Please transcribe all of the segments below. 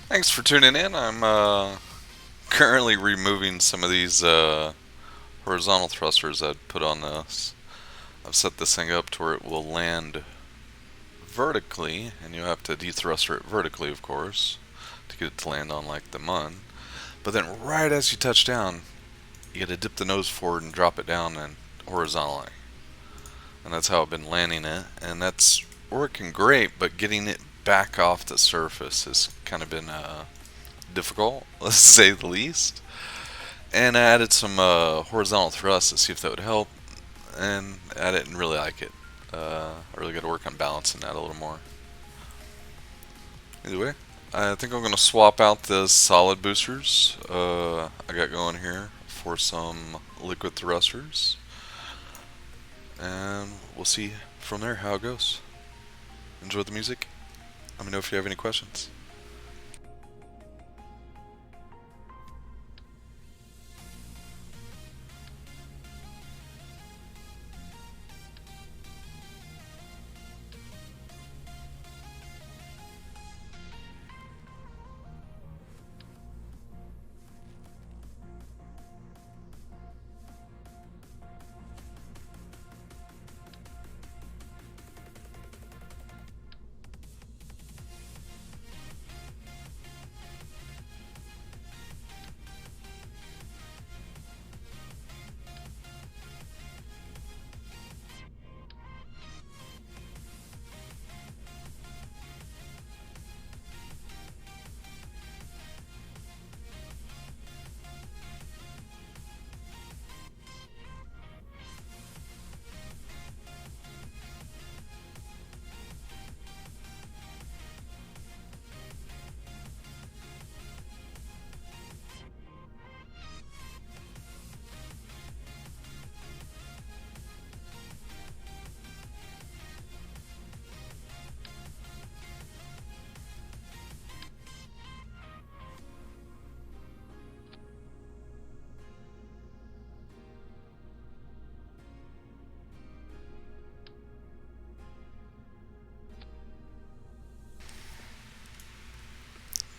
Thanks for tuning in. I'm currently removing some of these horizontal thrusters I'd put on this. I've set this thing up to where it will land vertically, and you have to dethruster it vertically, of course, to get it to land on like the Mun. But then right as you touch down, you got to dip the nose forward and drop it down and horizontally. And that's how I've been landing it, and that's working great, but getting it back off the surface has kind of been difficult, let's say the least. And I added some horizontal thrust to see if that would help, and I didn't really like it. I really got to work on balancing that a little more. Either way, I think I'm going to swap out the solid boosters I got going here for some liquid thrusters, and we'll see from there how it goes. Enjoy the music. Let me know if you have any questions.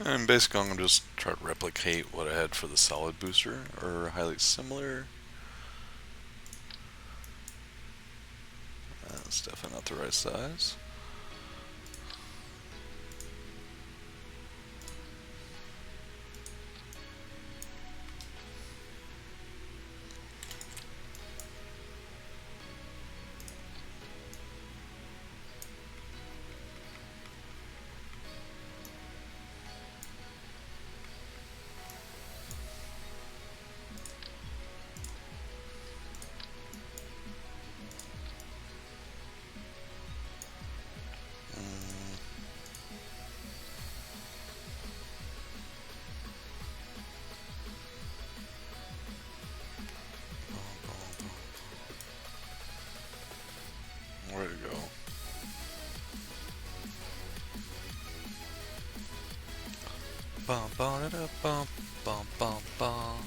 And basically, I'm going to just try to replicate what I had for the solid booster, or highly similar. That's definitely not the right size. Where to go? Bum bum da bum bum bum bum.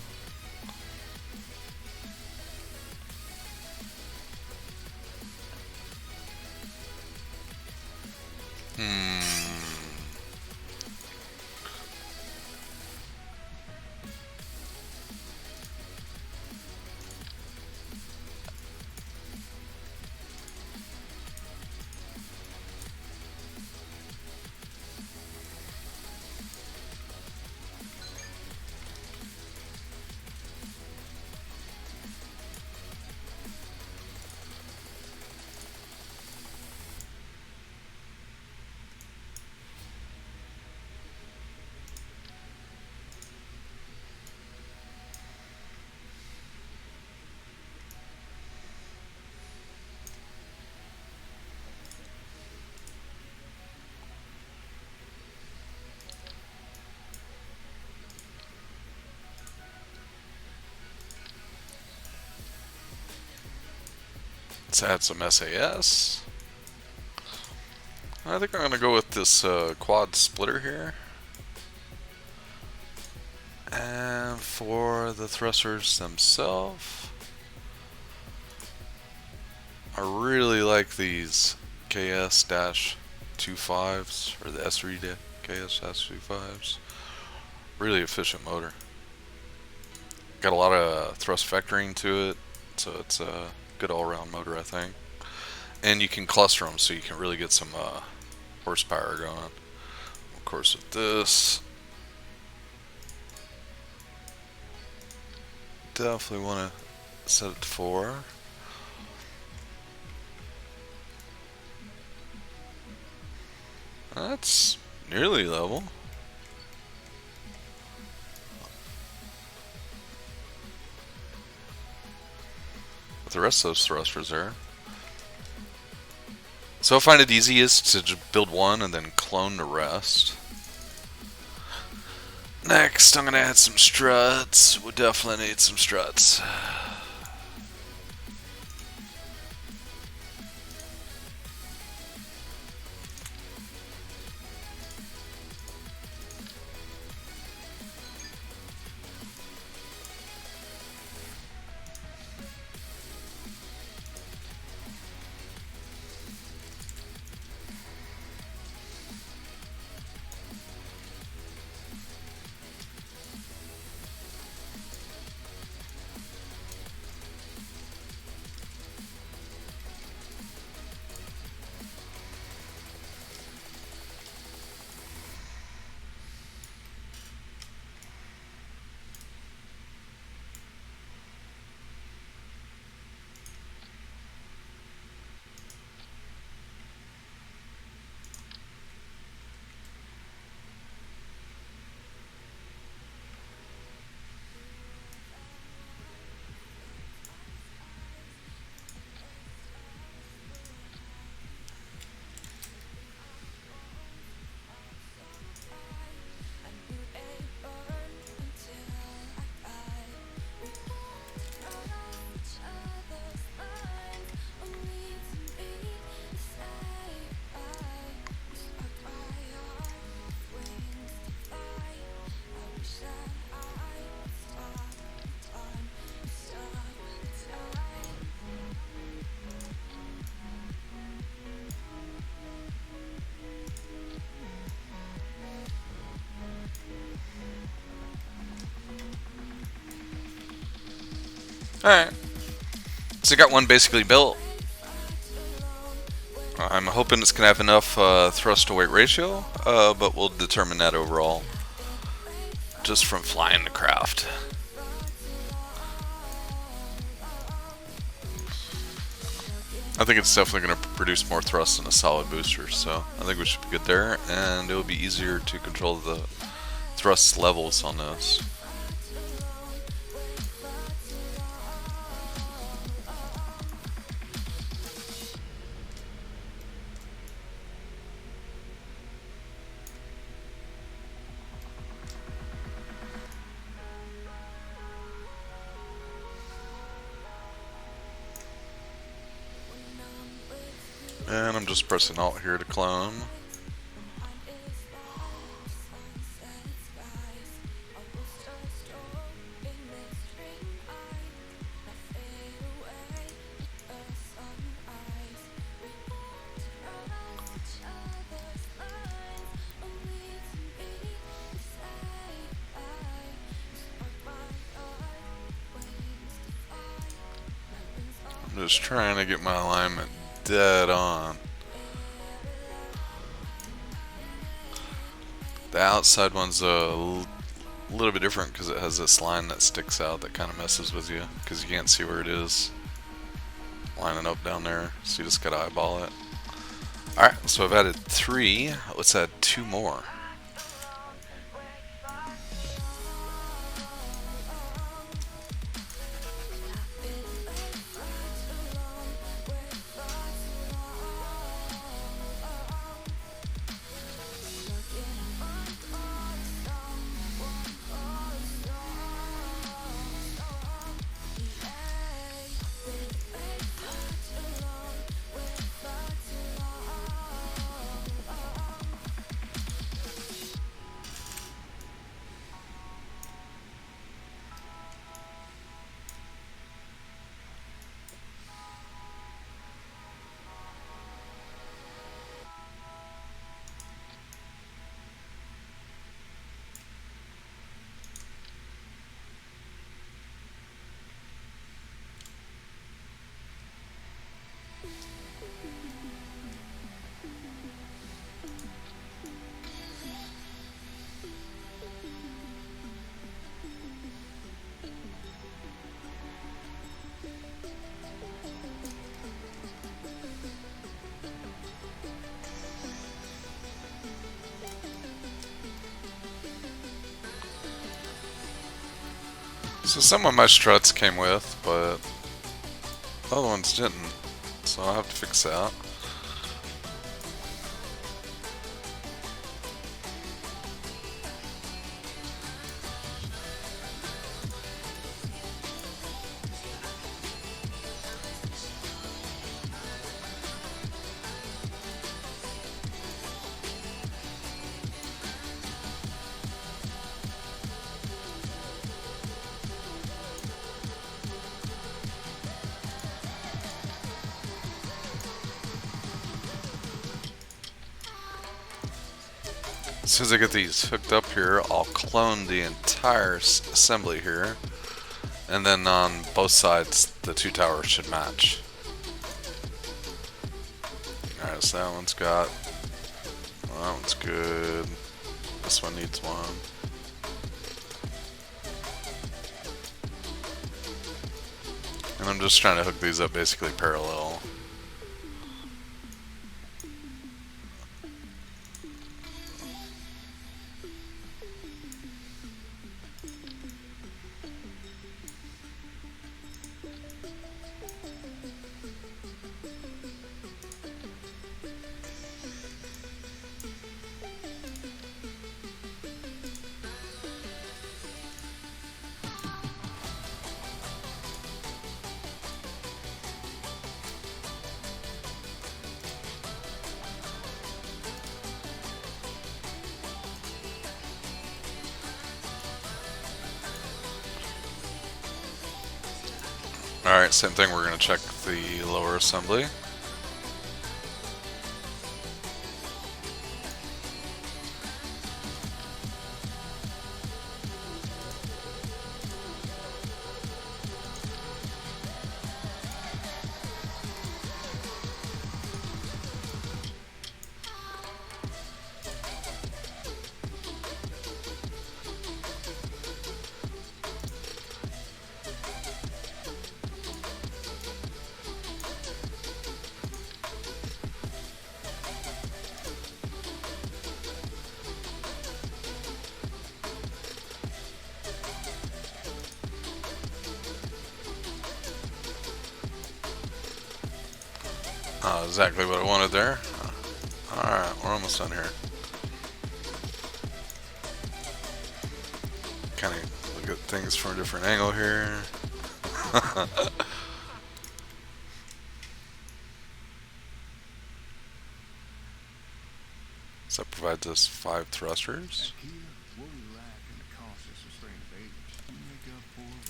Hmm. Let's add some SAS. I think I'm going to go with this quad splitter here. And for the thrusters themselves, I really like these KS-25s, or the S3 KS-25s. really efficient motor. Got a lot of thrust vectoring to it, so it's a good all-around motor, I think. And you can cluster them, so you can really get some horsepower going. Of course, with this, definitely want to set it to 4. That's nearly level. With the rest of those thrusters there. So I find it easiest to just build one and then clone the rest. Next, I'm going to add some struts. We'll definitely need some struts. Alright. So I got one basically built. I'm hoping it's going to have enough thrust to weight ratio, but we'll determine that overall just from flying the craft. I think it's definitely going to produce more thrust than a solid booster, so I think we should be good there, and it will be easier to control the thrust levels on this. And I'm just pressing Alt here to clone. I'm just trying to get my alignment dead on. The outside one's a little bit different because it has this line that sticks out that kind of messes with you because you can't see where it is lining up down there, so you just gotta eyeball it. Alright, so I've added 3. Let's add 2 more. So some of my struts came with, but the other ones didn't. So I'll have to fix that. As soon as I get these hooked up here, I'll clone the entire assembly here. And then on both sides, the two towers should match. Alright, so that one's got... Well, that one's good. This one needs one. And I'm just trying to hook these up basically parallel. Alright, same thing, we're going to check the lower assembly. Exactly what I wanted there. Alright, we're almost done here. Kind of look at things from a different angle here. So that provides us 5 thrusters.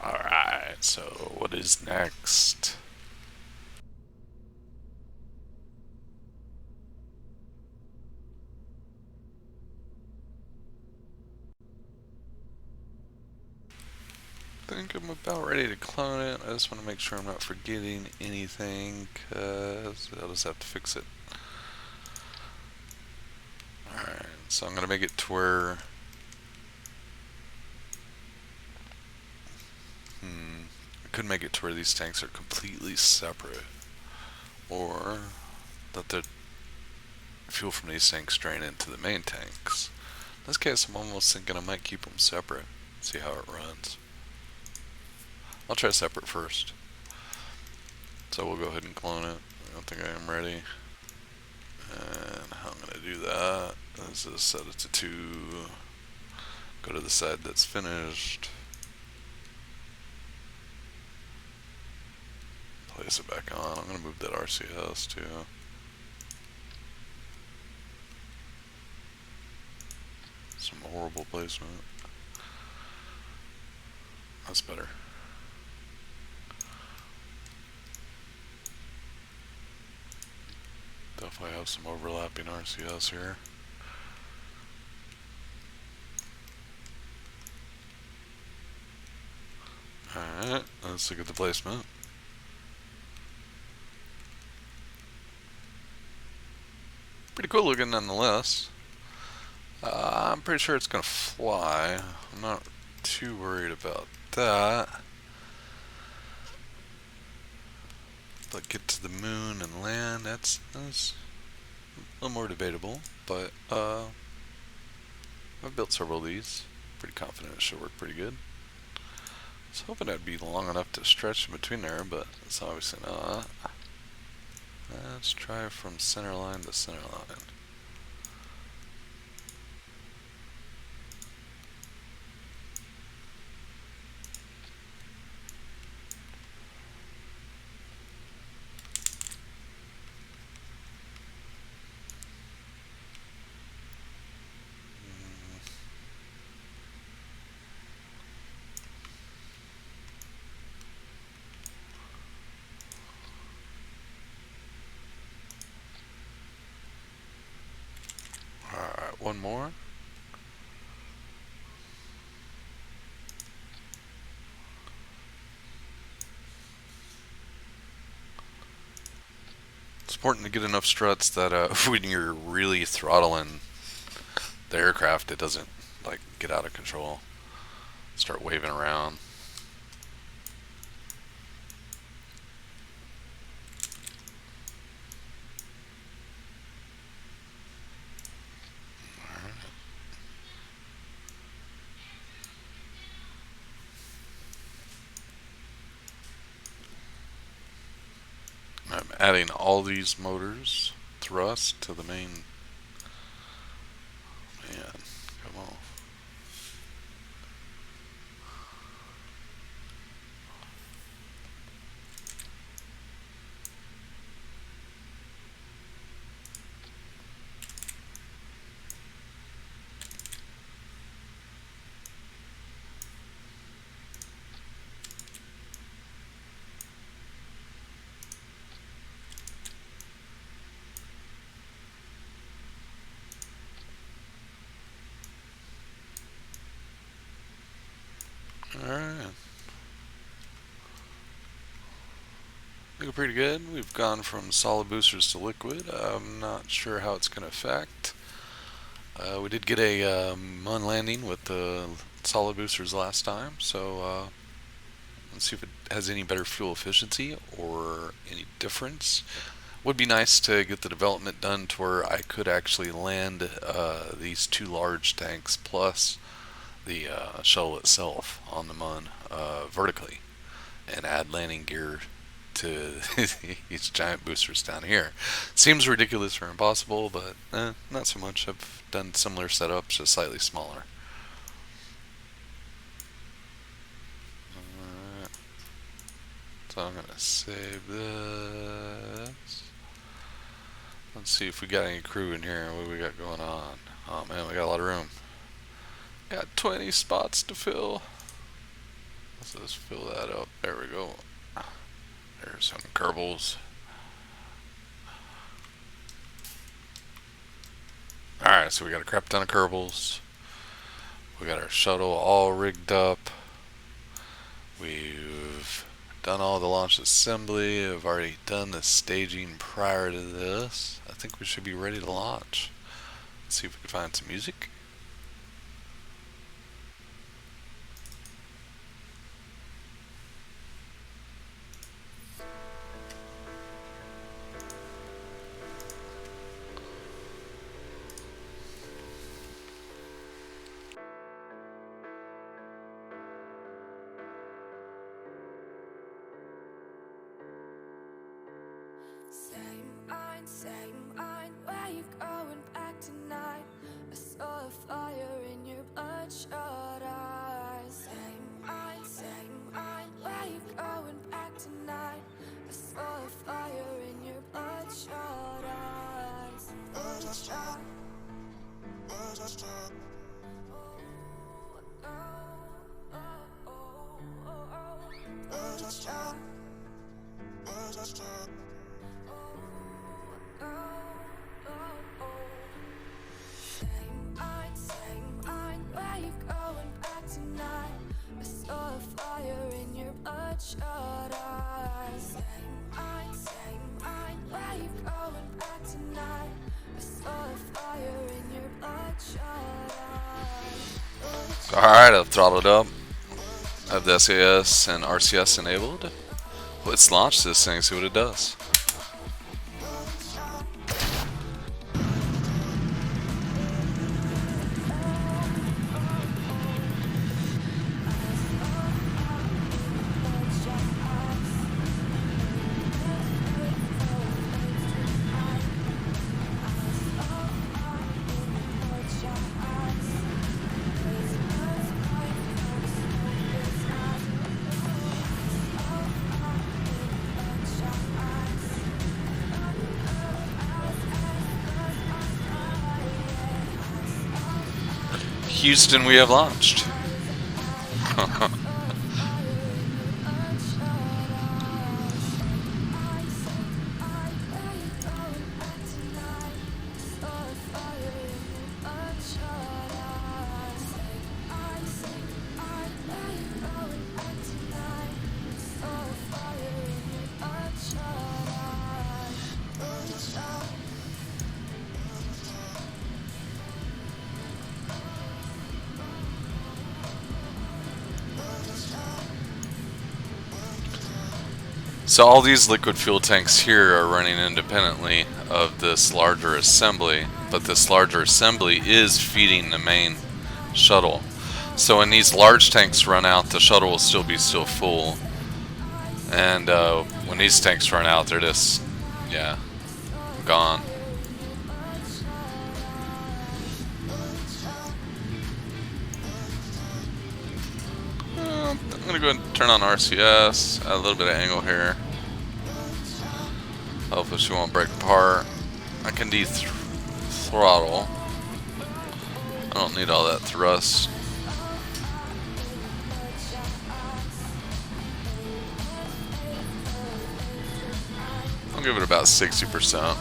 Alright, so what is next? I think I'm about ready to clone it. I just want to make sure I'm not forgetting anything, because I'll just have to fix it. Alright, so I'm going to make it to where... I could make it to where these tanks are completely separate, or that the fuel from these tanks drain into the main tanks. In this case, I'm almost thinking I might keep them separate, see how it runs. I'll try separate first. So we'll go ahead and clone it. I don't think I am ready. And how I'm going to do that is just set it to 2. Go to the side that's finished. Place it back on. I'm going to move that RCS too. Some horrible placement. That's better. Definitely have some overlapping RCS here. Alright, let's look at the placement. Pretty cool looking nonetheless. I'm pretty sure it's going to fly. I'm not too worried about that. But get to the moon and land, that's A little more debatable, but I've built several of these. Pretty confident it should work pretty good. I was hoping it'd be long enough to stretch in between there, but it's obviously not. Let's try from center line to center line. Alright, one more. It's important to get enough struts that when you're really throttling the aircraft, it doesn't like get out of control, start waving around. I'm adding all these motors thrust to the main. Man, come on. Alright. Looking pretty good. We've gone from solid boosters to liquid. I'm not sure how it's going to affect. We did get a mun landing with the solid boosters last time, so let's see if it has any better fuel efficiency or any difference. Would be nice to get the development done to where I could actually land these two large tanks plus the shuttle itself on the mun vertically and add landing gear to these giant boosters down here. Seems ridiculous or impossible, but not so much. I've done similar setups, just slightly smaller. Alright. So I'm gonna save this. Let's see if we got any crew in here. What we got going on? Oh man, we got a lot of room. Got 20 spots to fill. Let's just fill that up. There we go. There's some Kerbals. Alright, so we got a crap ton of Kerbals. We got our shuttle all rigged up. We've done all the launch assembly. I've already done the staging prior to this. I think we should be ready to launch. Let's see if we can find some music. Same mind, where you going back tonight? I saw a fire in your bloodshot eyes. Same mind, where you going back tonight? I saw a fire in your bloodshot eyes. Bloodshot. Same mind, where you going back tonight? I saw a fire in your bloodshot eyes. Same mind, where you going back tonight? I saw a fire in your bloodshot eyes. Alright, I've throttled up. I have the SAS and RCS enabled. Let's launch this thing, see what it does. Houston, we have launched. So all these liquid fuel tanks here are running independently of this larger assembly, but this larger assembly is feeding the main shuttle. So when these large tanks run out, the shuttle will still be full. And when these tanks run out, they're just, yeah, gone. I'm gonna go ahead and turn on RCS, add a little bit of angle here. Hopefully she won't break apart. I can throttle. I don't need all that thrust. I'll give it about 60%.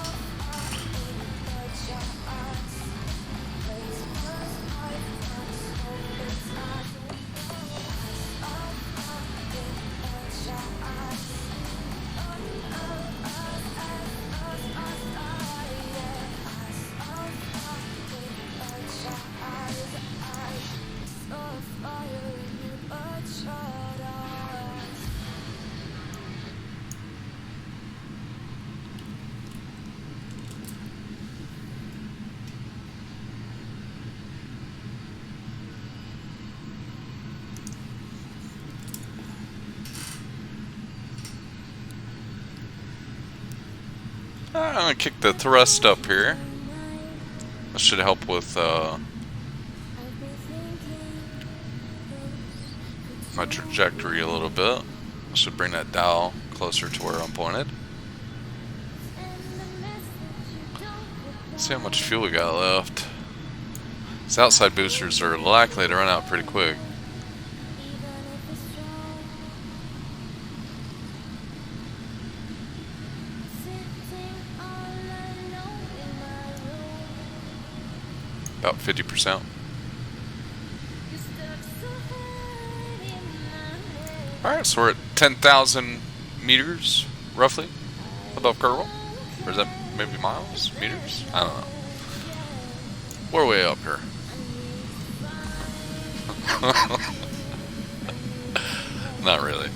I'm gonna kick the thrust up here. That should help with my trajectory a little bit. I should bring that dial closer to where I'm pointed. See how much fuel we got left. These outside boosters are likely to run out pretty quick. About 50%. Alright, so we're at 10,000 meters, roughly, above Kerbal. Or is that maybe miles? Meters? I don't know. We're way up here. Not really.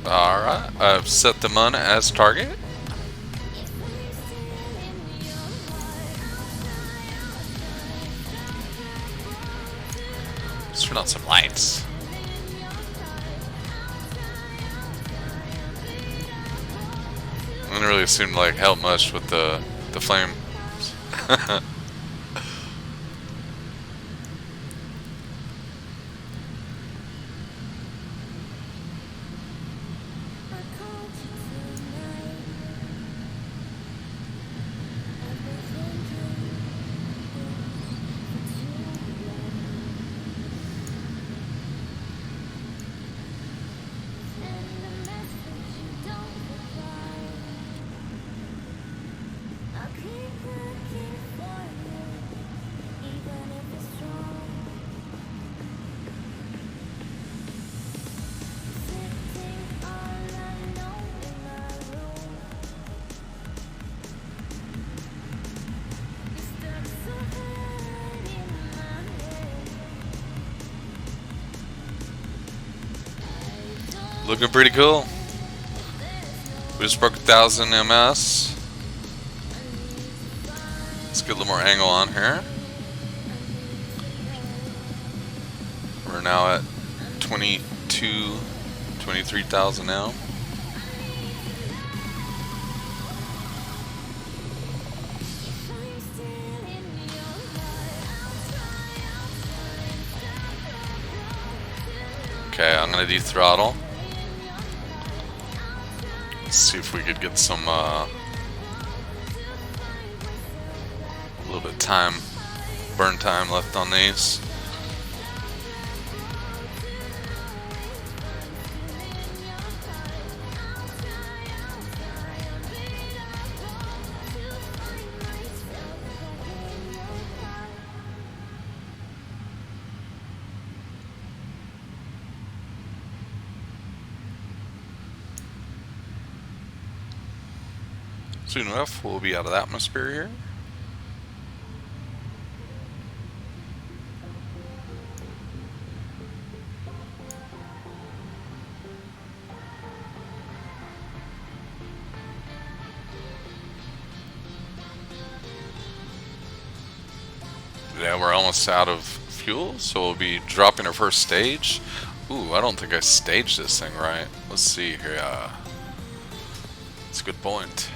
Alright, I've set the mun as target. Let's turn on some lights. It didn't really seem like help much with the flame. Looking pretty cool. We just broke 1,000 ms. Let's get a little more angle on here. We're now at 23,000 now. Okay, I'm gonna dethrottle. Let's see if we could get some, a little bit of time, burn time left on these. Soon enough, we'll be out of the atmosphere here. Yeah, we're almost out of fuel, so we'll be dropping our first stage. Ooh, I don't think I staged this thing right. Let's see here. That's a good point.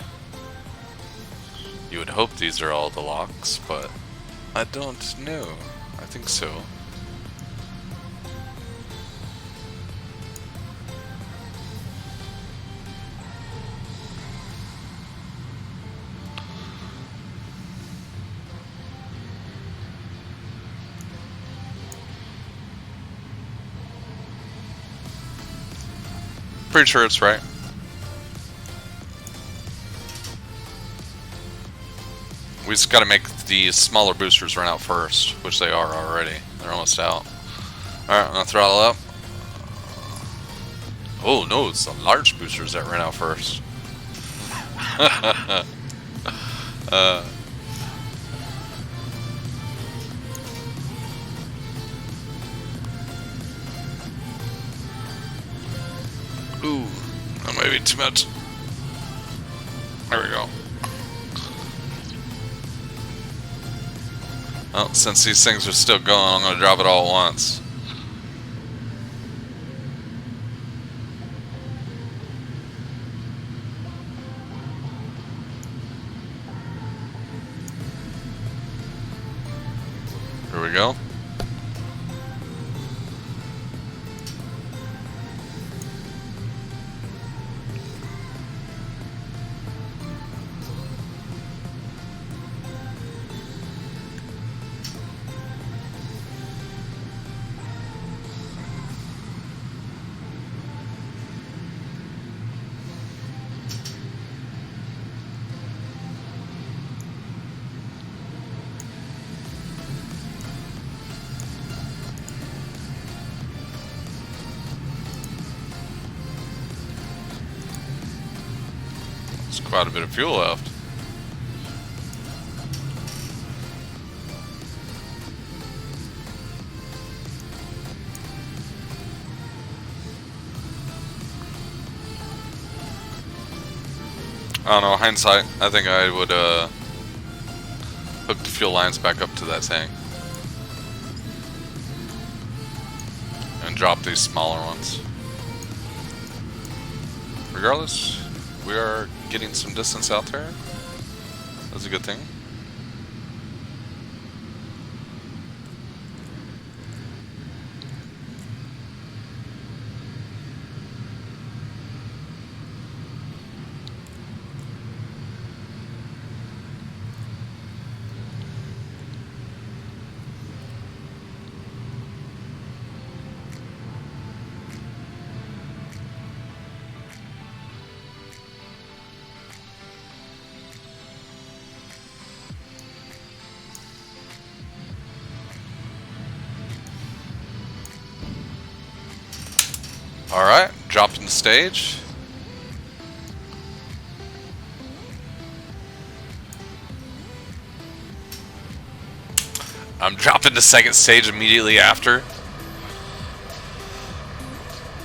You would hope these are all the locks, but I don't know. I think so. Pretty sure it's right. We just gotta make the smaller boosters run out first, which they are already. They're almost out. Alright, I'm gonna throttle up. Oh no, it's the large boosters that ran out first. Ooh, that might be too much. There we go. Well, since these things are still going, I'm going to drop it all at once. Here we go. There's quite a bit of fuel left. I don't know, hindsight, I think I would hook the fuel lines back up to that tank. And drop these smaller ones. Regardless, we are getting some distance out there. That's a good thing. Alright, dropping the stage. I'm dropping the second stage immediately after.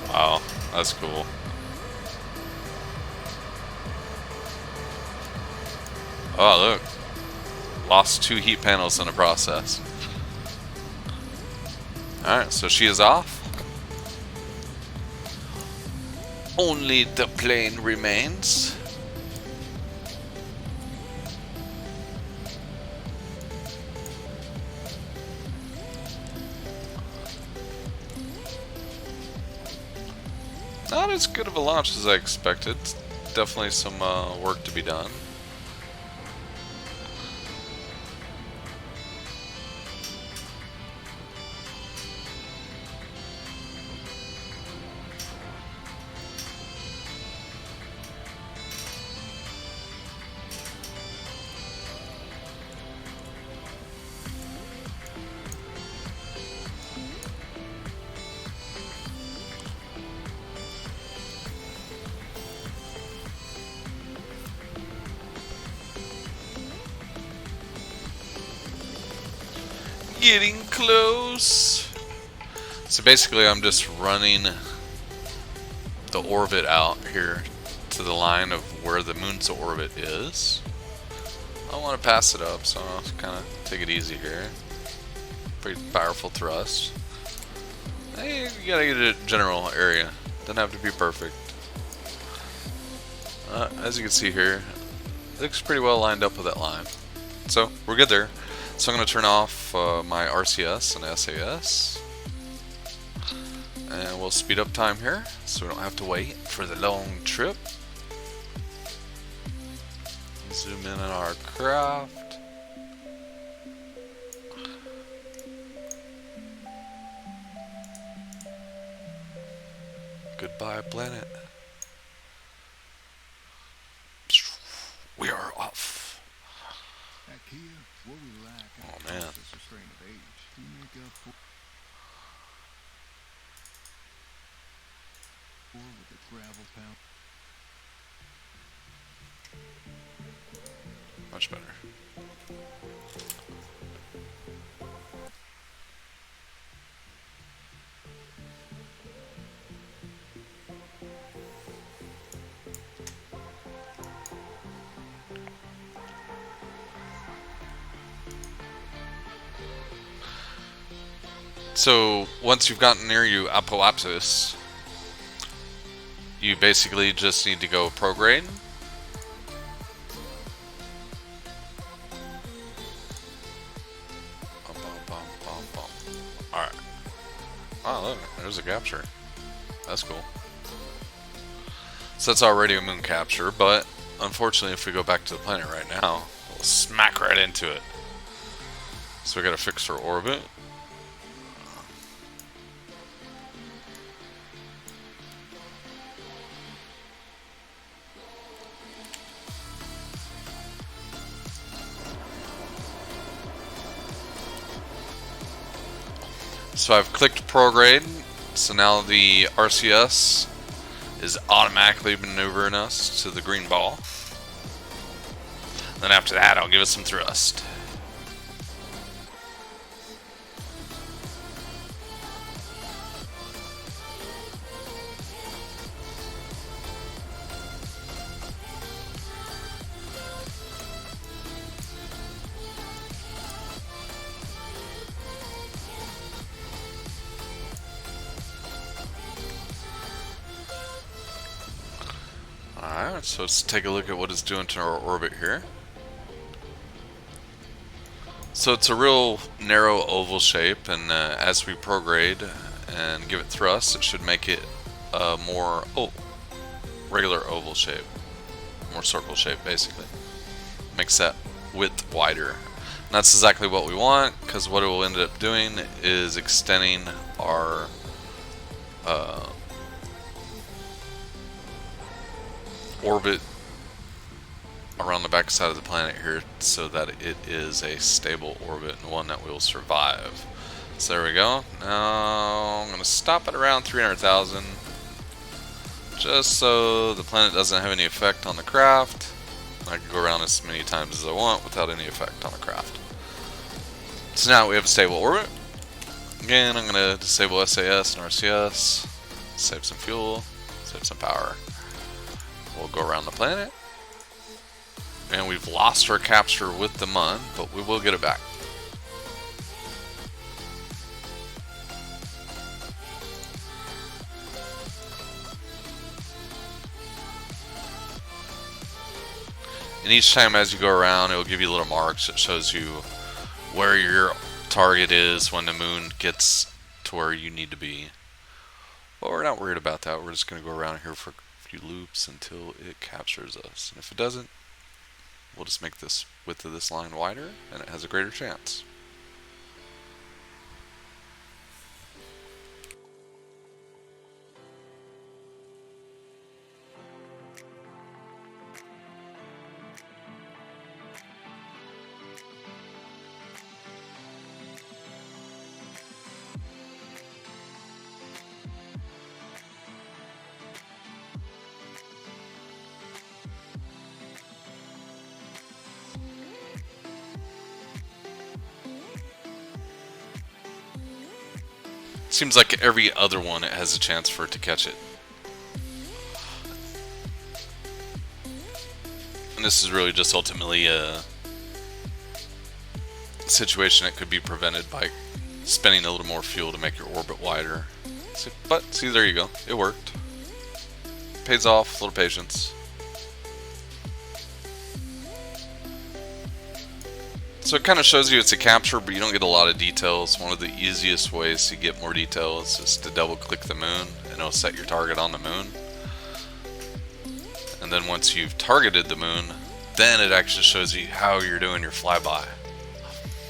Wow, that's cool. Oh, look. Lost 2 heat panels in the process. Alright, so she is off. Only the plane remains. not as good of a launch as I expected. Definitely some work to be done. Getting close. So basically I'm just running the orbit out here to the line of where the moon's orbit is. I don't want to pass it up, so I'll kind of take it easy here. Pretty powerful thrust. Hey, you gotta get a general area. Doesn't have to be perfect. As you can see here, it looks pretty well lined up with that line. So we're good there. So I'm going to turn off my RCS and SAS. And we'll speed up time here so we don't have to wait for the long trip. Zoom in on our craft. Goodbye, planet. We are off. Oh man. Much better. So once you've gotten near you apoapsis, you basically just need to go prograde. Alright. Oh look, there's a capture. That's cool. So that's already a moon capture, but unfortunately if we go back to the planet right now, we'll smack right into it. So we gotta fix our orbit. So I've clicked prograde, so now the RCS is automatically maneuvering us to the green ball. Then after that, I'll give it some thrust. Alright, so let's take a look at what it's doing to our orbit here. So it's a real narrow oval shape, and as we prograde and give it thrust, it should make it a more regular oval shape, more circle shape basically. Makes that width wider. And that's exactly what we want, because what it will end up doing is extending our orbit around the back side of the planet here so that it is a stable orbit and one that will survive. So there we go. Now I'm going to stop at around 300,000 just so the planet doesn't have any effect on the craft. I can go around as many times as I want without any effect on the craft. So now we have a stable orbit. Again, I'm going to disable SAS and RCS, save some fuel, save some power. We'll go around the planet. And we've lost our capture with the MUN, but we will get it back. And each time as you go around, it will give you little marks that shows you where your target is when the moon gets to where you need to be. But we're not worried about that. We're just going to go around here for a few loops until it captures us. And if it doesn't, we'll just make this width of this line wider, and it has a greater chance. Seems like every other one it has a chance for it to catch it. And this is really just ultimately a situation that could be prevented by spending a little more fuel to make your orbit wider. But see, there you go. It worked. Pays off, a little patience. So it kind of shows you it's a capture, but you don't get a lot of details. One of the easiest ways to get more details is to double click the moon, and it'll set your target on the moon. And then once you've targeted the moon, then it actually shows you how you're doing your flyby.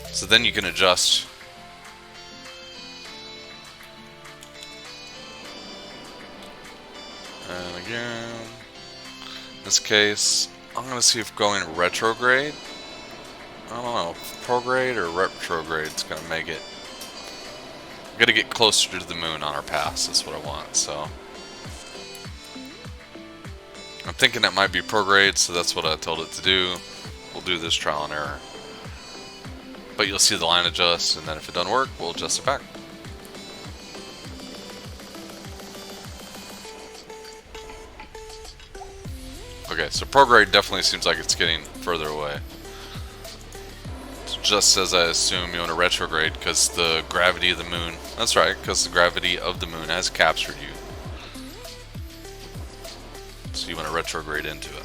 So then you can adjust. And again, in this case, I'm going to see if going retrograde. I don't know, prograde or retrograde is going to make it. We're going to get closer to the moon on our pass, that's what I want, so. I'm thinking that might be prograde, so that's what I told it to do. We'll do this trial and error. But you'll see the line adjust, and then if it doesn't work, we'll adjust it back. Okay, so prograde definitely seems like it's getting further away. Just as I assume you want to retrograde because the gravity of the moon. That's right, because the gravity of the moon has captured you. So you want to retrograde into it.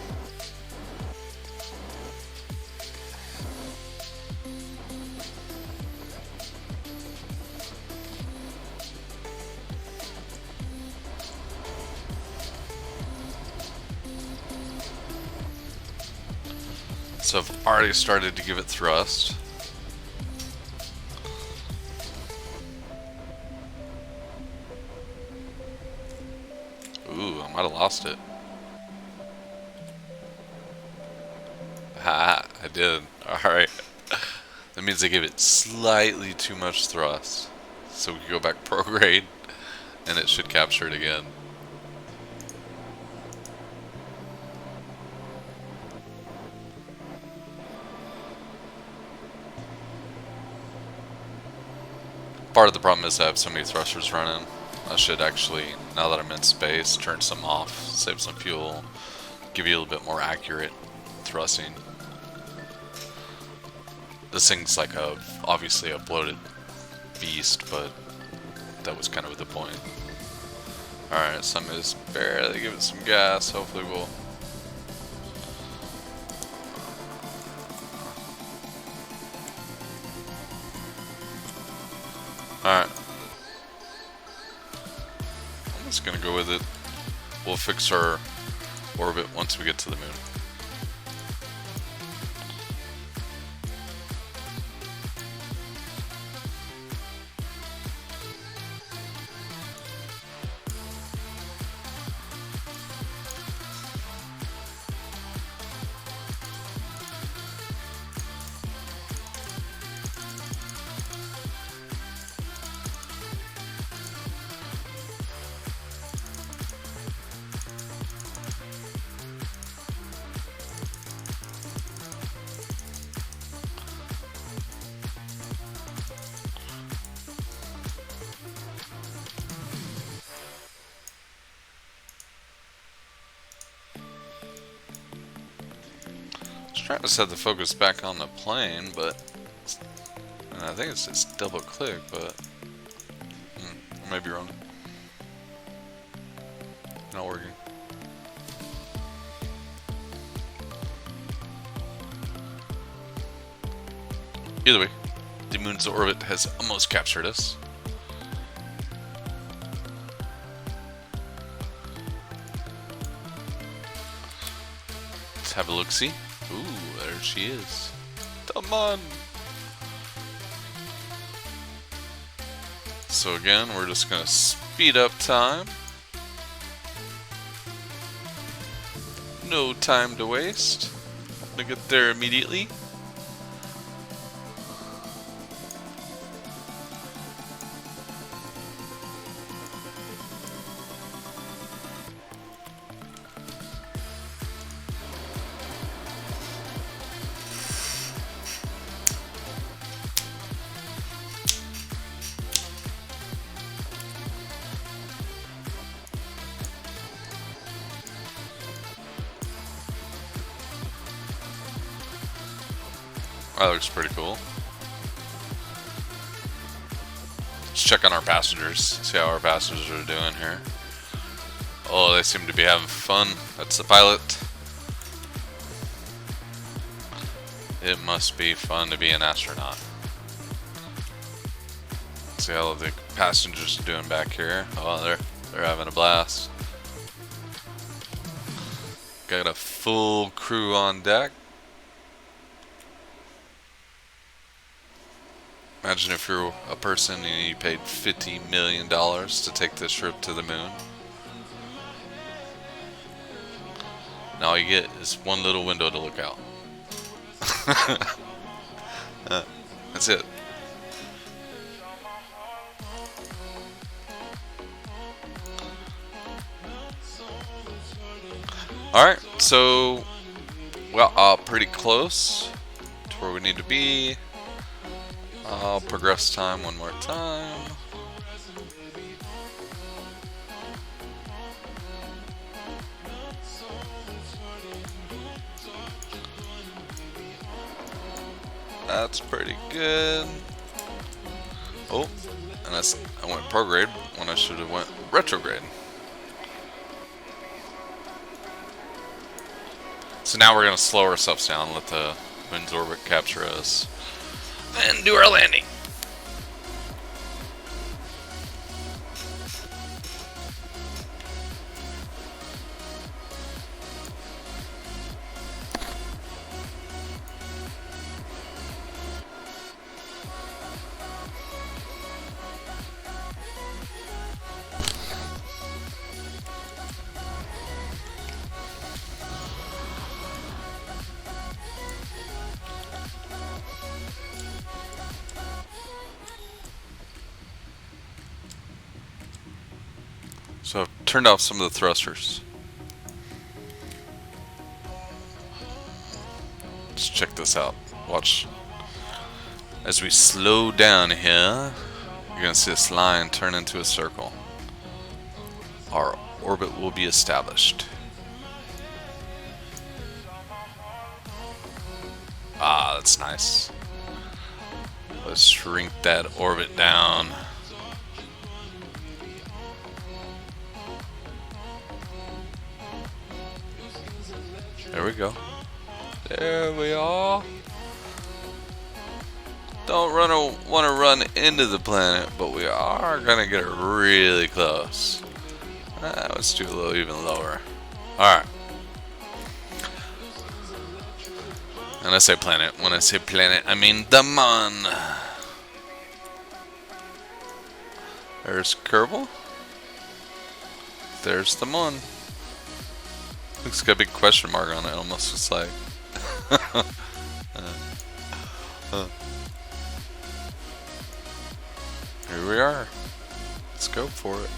So I've already started to give it thrust. Ooh, I might have lost it. Ha, I did. Alright. That means I gave it slightly too much thrust. So we can go back prograde, and it should capture it again. Part of the problem is I have so many thrusters running. I should actually, now that I'm in space, turn some off, save some fuel, give you a little bit more accurate thrusting. This thing's like obviously a bloated beast, but that was kind of the point. Alright, so I'm going to just barely give it some gas, hopefully we'll... Alright. I'm just gonna go with it. We'll fix our orbit once we get to the moon. Trying to set the focus back on the plane, but I think it's just double click, but I might be wrong. Not working. Either way, the moon's orbit has almost captured us. Let's have a look-see. Ooh, there she is. Come on! So again, we're just gonna speed up time. No time to waste. Gonna get there immediately. That looks pretty cool. Let's check on our passengers, see how our passengers are doing here. Oh, they seem to be having fun. That's the pilot. It must be fun to be an astronaut. Let's see how the passengers are doing back here. Oh, they're having a blast. Got a full crew on deck. Imagine if you're a person and you paid $50 million to take this trip to the moon. And all you get is one little window to look out. That's it. Alright, so, well, pretty close to where we need to be. I'll progress time one more time. That's pretty good. Oh, and I went prograde when I should have went retrograde. So now we're going to slow ourselves down, let the moon's orbit capture us, and do our landing. So I've turned off some of the thrusters. Let's check this out. Watch. As we slow down here, you're going to see this line turn into a circle. Our orbit will be established. Ah, that's nice. Let's shrink that orbit down. There we go. There we are. Don't want to run into the planet, but we are gonna get really close. Let's do a little even lower. All right. And I say planet. When I say planet, I mean the moon. There's Kerbal. There's the moon. Looks got a big question mark on it. Almost looks like. Here we are. Let's go for it.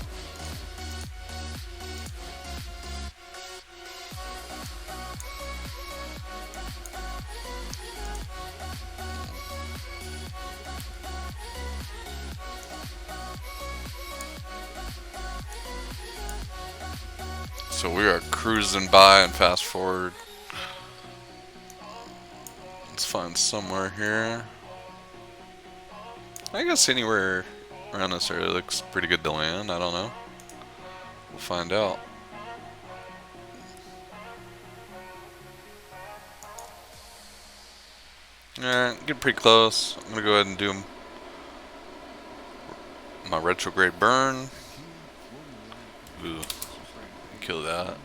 So we are cruising by and fast forward. Let's find somewhere here. I guess anywhere around this area looks pretty good to land. I don't know. We'll find out. Alright, get pretty close. I'm gonna go ahead and do my retrograde burn. Ooh, kill that.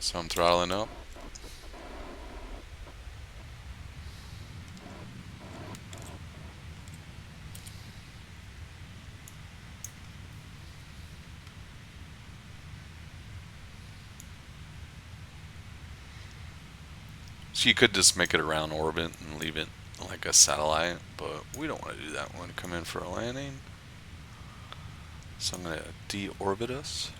So I'm throttling up. So you could just make it around orbit and leave it like a satellite, but we don't want to do that. We want to come in for a landing. So I'm going to deorbit us.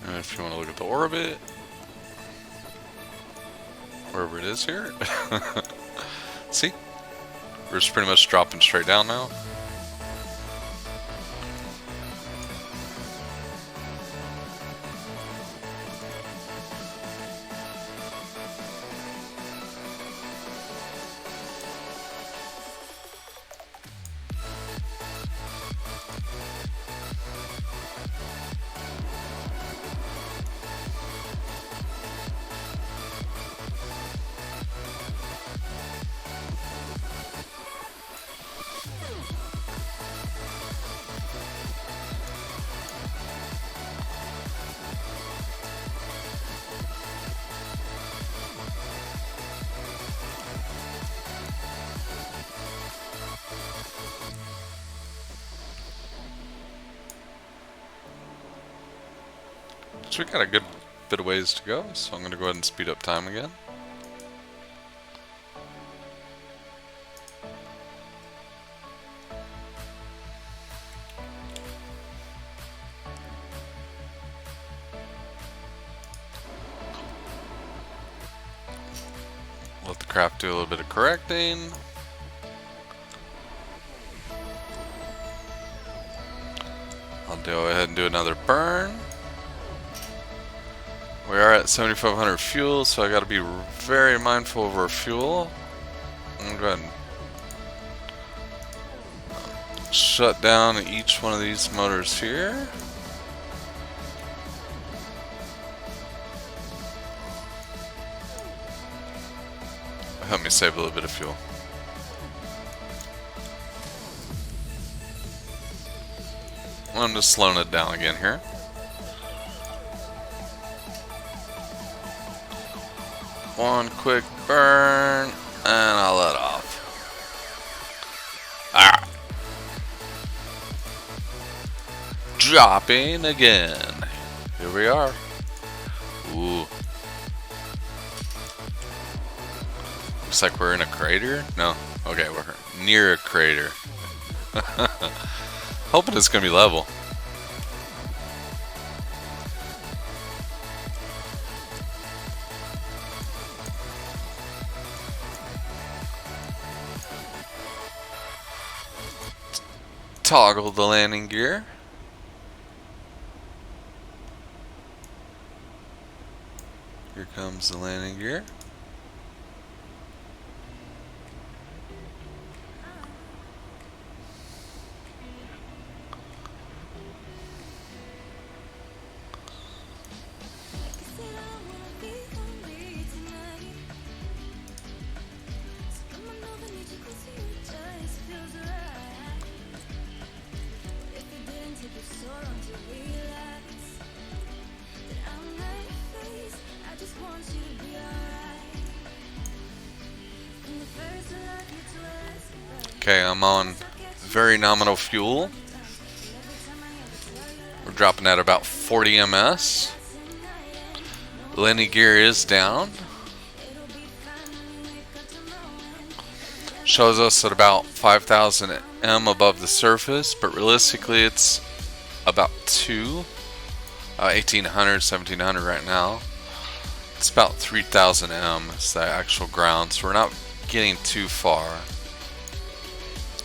And if you want to look at the orbit, wherever it is here, see? We're just pretty much dropping straight down now. So we got a good bit of ways to go, so I'm going to go ahead and speed up time again. Let the craft do a little bit of correcting. I'll go ahead and do another burn. We are at 7,500 fuel, so I got to be very mindful of our fuel. I'm going to go ahead and shut down each one of these motors here. Help me save a little bit of fuel. I'm just slowing it down again here. One quick burn, and I'll let off. Ah. Dropping again. Here we are. Ooh. Looks like we're in a crater? No. Okay, we're near a crater. Hoping it's gonna be level. Toggle the landing gear. Here comes the landing gear. Okay, I'm on very nominal fuel. We're dropping at about 40 ms. Landing gear is down. Shows us at about 5,000 m above the surface, but realistically it's about 1800, 1700 right now. It's about 3,000 m is the actual ground, so we're not getting too far.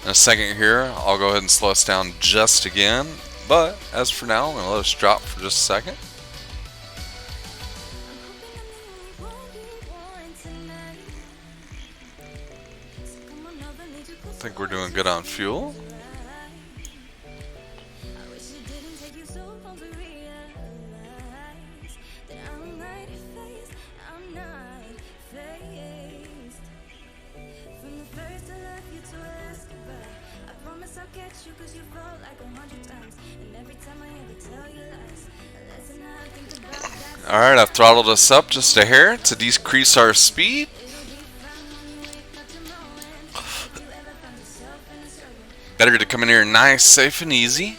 In a second here, I'll go ahead and slow us down just again, but as for now, I'm going to let us drop for just a second. I think we're doing good on fuel. Alright, I've throttled us up just a hair to decrease our speed. Better to come in here nice, safe, and easy.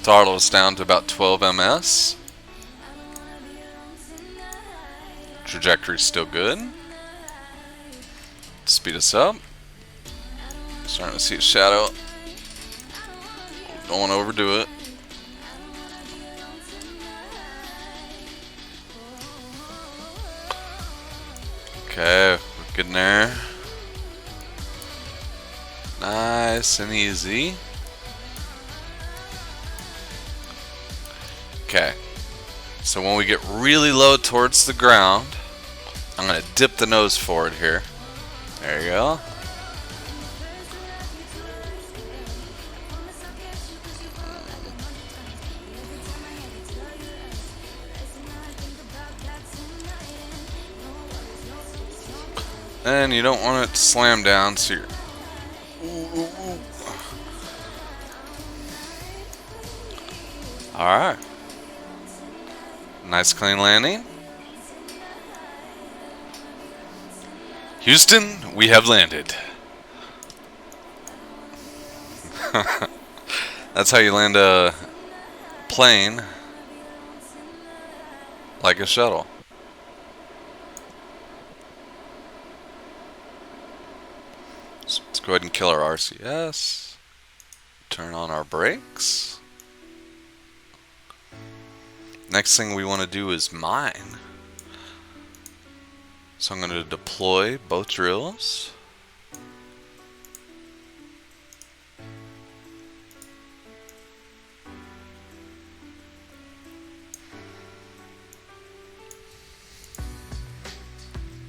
Throttle is down to about 12 ms. Trajectory still good. Speed us up. Starting to see a shadow. Don't want to overdo it. Okay, we're getting there. Nice and easy. Okay, so when we get really low towards the ground, I'm going to dip the nose forward here. There you go. And you don't want it to slam down, so you're... Alright. Nice clean landing. Houston, we have landed. That's how you land a plane like a shuttle. So let's go ahead and kill our RCS. Turn on our brakes. Next thing we want to do is mine. So I'm going to deploy both drills.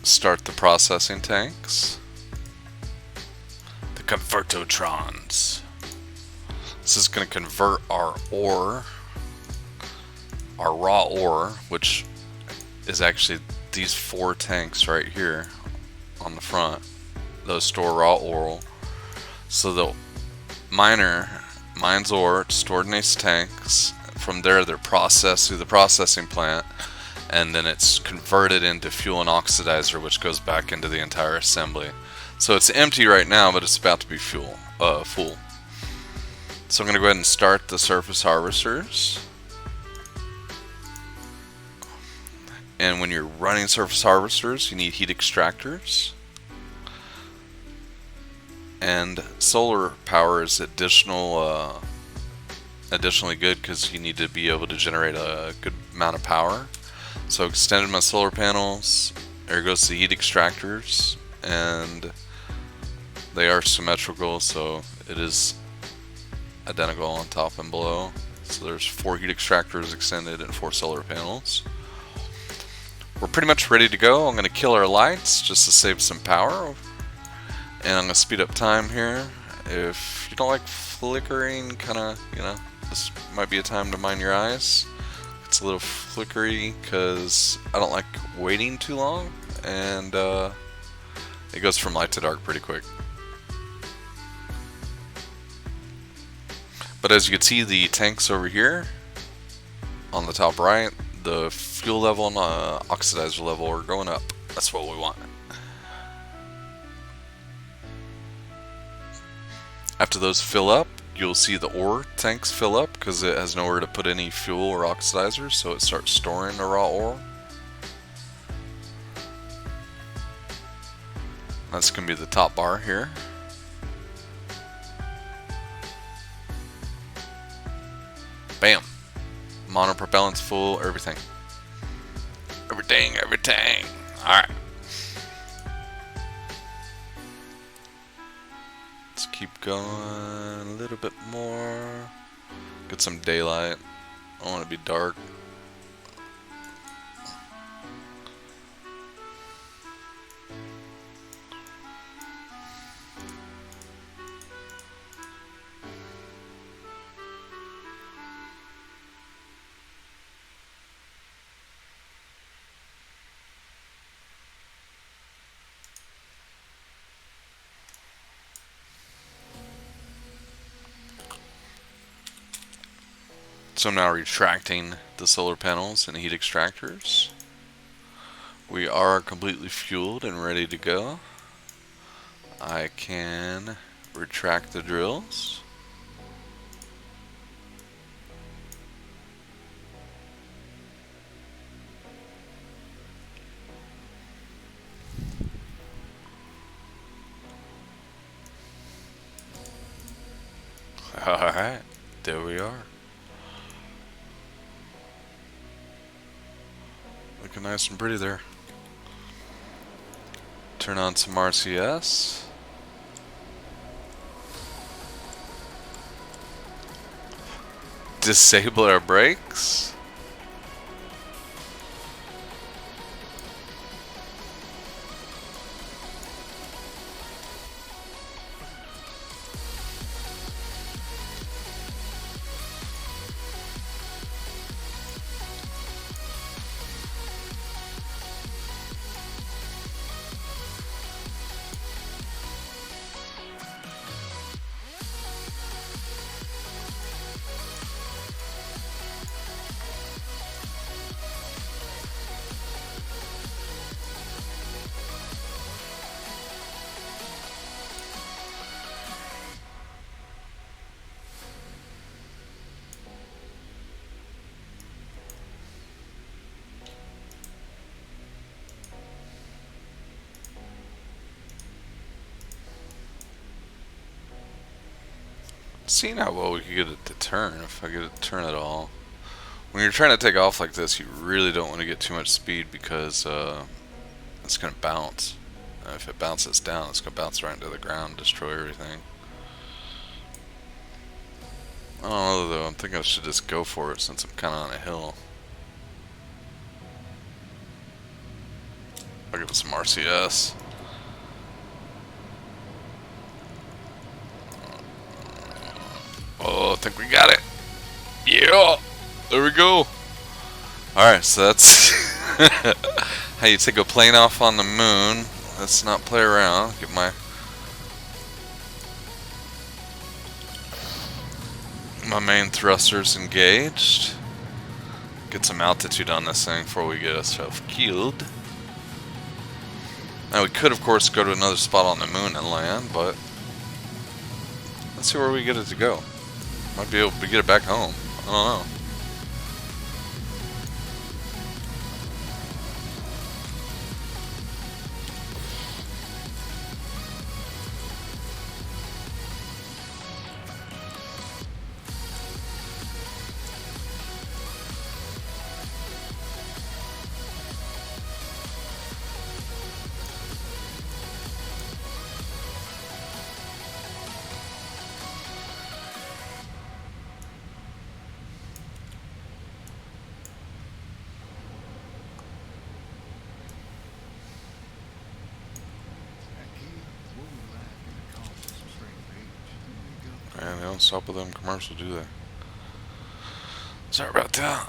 Start the processing tanks. The convertotrons. This is going to convert our ore, our raw ore, which is actually these 4 tanks right here on the front. Those store raw ore. So the miner mines ore stored in these tanks. From there they're processed through the processing plant, and then it's converted into fuel and oxidizer, which goes back into the entire assembly. So it's empty right now, but it's about to be full. So I'm going to go ahead and start the surface harvesters. And when you're running surface harvesters, you need heat extractors. And solar power is additionally good because you need to be able to generate a good amount of power. So I extended my solar panels. There goes the heat extractors, and they are symmetrical, so it is identical on top and below. So there's 4 heat extractors extended and 4 solar panels. We're pretty much ready to go. I'm going to kill our lights just to save some power. And I'm going to speed up time here. If you don't like flickering, kind of, this might be a time to mind your eyes. It's a little flickery because I don't like waiting too long. And it goes from light to dark pretty quick. But as you can see, the tanks over here on the top right, the fuel level and oxidizer level are going up. That's what we want. After those fill up, you'll see the ore tanks fill up because it has nowhere to put any fuel or oxidizer, so it starts storing the raw ore. That's going to be the top bar here. Bam! Monopropellant's full, everything. Everything! Alright. Let's keep going a little bit more. Get some daylight. I want to be dark. So I'm now retracting the solar panels and heat extractors. We are completely fueled and ready to go. I can retract the drills. Alright, there we are. Looking nice and pretty there. Turn on some RCS. Disable our brakes. Seeing how well we could get it to turn, if I get it to turn at all. When you're trying to take off like this, you really don't want to get too much speed because it's going to bounce. If it bounces down, it's going to bounce right into the ground, destroy everything. I don't know though, I'm thinking I should just go for it since I'm kind of on a hill. I'll give it some RCS. Oh, I think we got it. Yeah, there we go. Alright, so that's how you take a plane off on the moon. Let's not play around. Get my main thrusters engaged. Get some altitude on this thing before we get ourselves killed. Now we could of course go to another spot on the moon and land, but let's see where we get it to go. Might be able to get it back home. I don't know. Man, they don't stop with them commercials, do they? Sorry about that.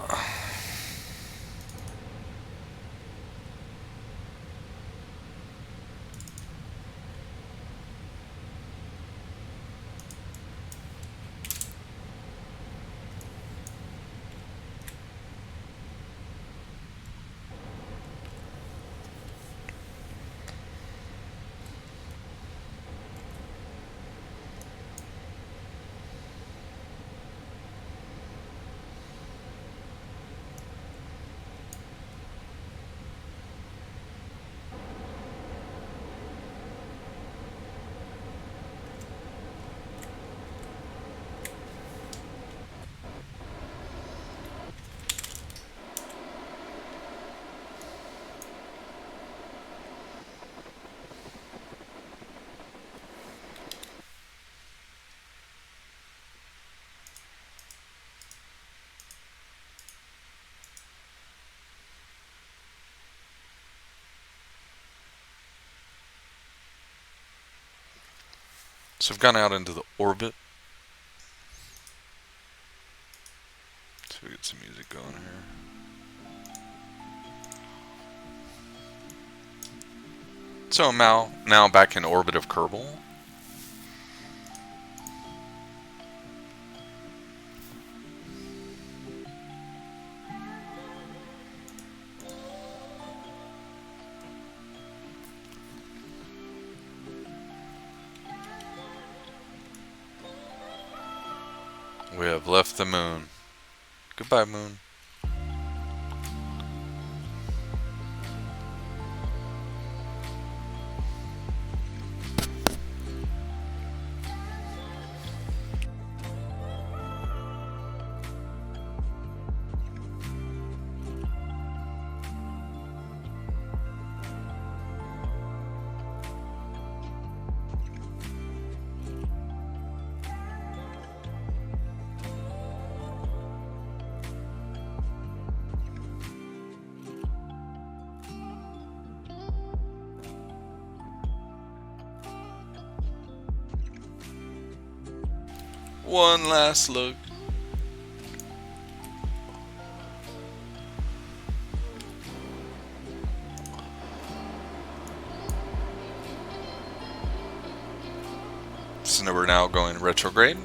So we've gone out into the orbit. So we get some music going here. So I'm now back in orbit of Kerbal. We have left the moon. Goodbye, moon. One last look. So we're now going retrograde.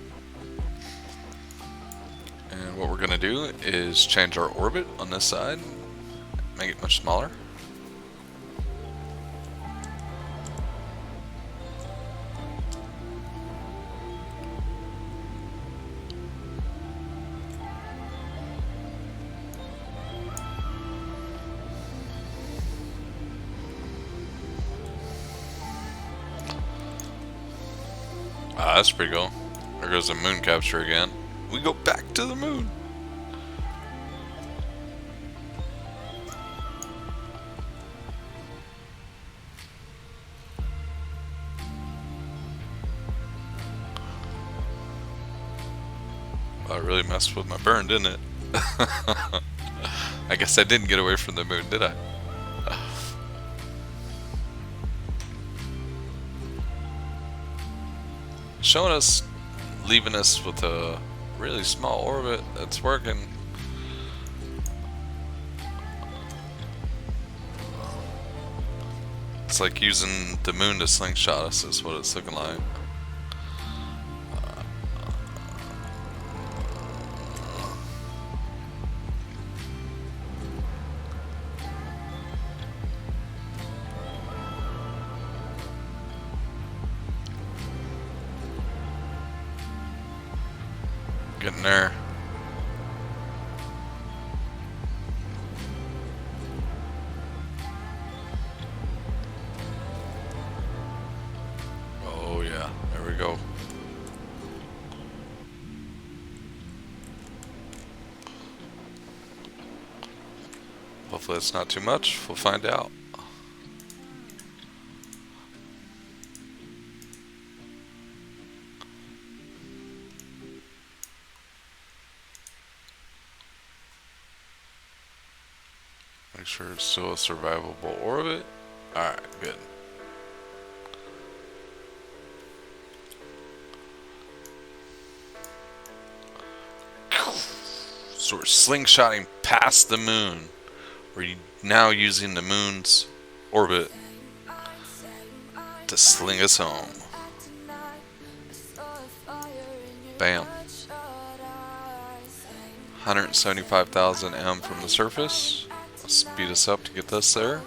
And what we're going to do is change our orbit on this side, make it much smaller. Ah, that's pretty cool. There goes the moon capture again. We go back to the moon. Well, it really messed with my burn, didn't it? I guess I didn't get away from the moon, did I? Showing us, leaving us with a really small orbit that's working. It's like using the moon to slingshot us is what it's looking like. Getting there. Oh yeah, there we go. Hopefully it's not too much. We'll find out. Make sure it's still a survivable orbit. Alright, good. So we're slingshotting past the moon. We're now using the moon's orbit to sling us home. Bam. 175,000 M from the surface. Let's speed us up to get this there.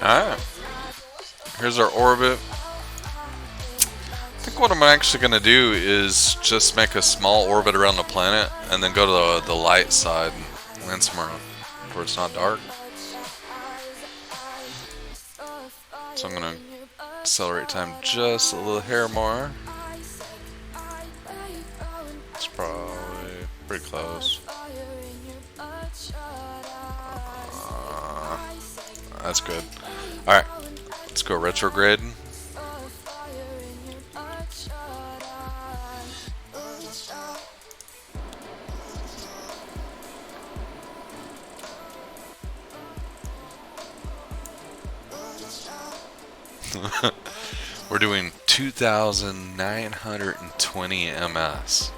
Alright, here's our orbit. I think what I'm actually going to do is just make a small orbit around the planet and then go to the light side and land somewhere where it's not dark. So I'm going to accelerate time just a little hair more. It's probably pretty close. That's good. Alright, let's go retrograde. We're doing 2,920 ms.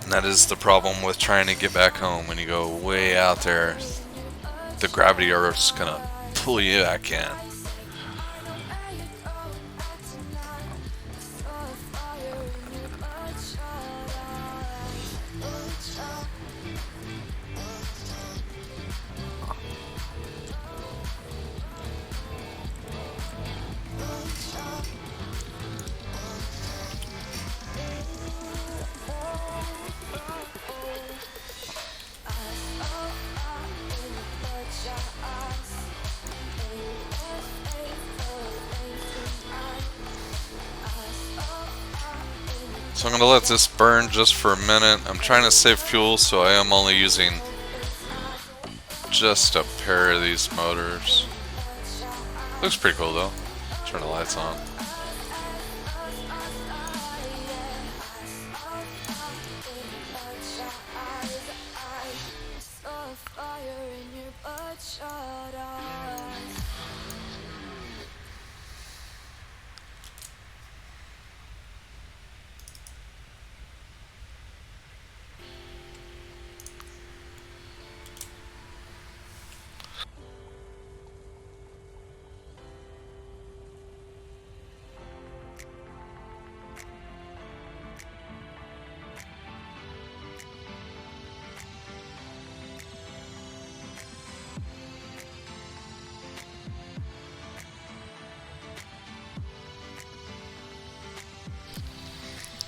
And that is the problem with trying to get back home. When you go way out there, the gravity Earth's gonna pull you back in. So I'm going to let this burn just for a minute. I'm trying to save fuel, so I am only using just a pair of these motors. Looks pretty cool though. Turn the lights on.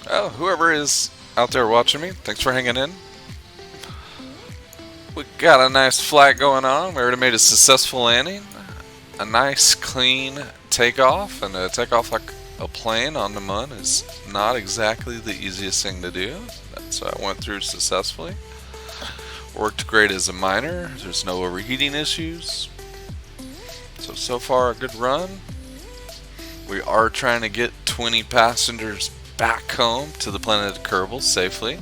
Oh, whoever is out there watching me, thanks for hanging in. We got a nice flight going on. We already made a successful landing. A nice clean takeoff, and a takeoff like a plane on the moon is not exactly the easiest thing to do. So I went through successfully. Worked great as a miner. There's no overheating issues. So far a good run. We are trying to get 20 passengers back home to the planet of Kerbal safely.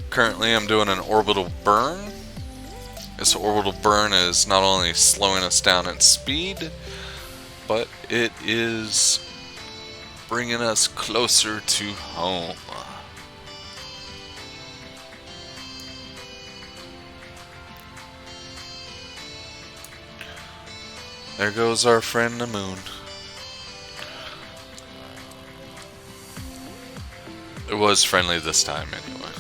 Currently I'm doing an orbital burn. This orbital burn is not only slowing us down in speed, but it is bringing us closer to home. There goes our friend the moon. It was friendly this time anyway.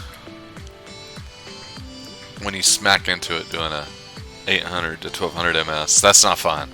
When you smack into it doing a 800 to 1200 ms, that's not fun.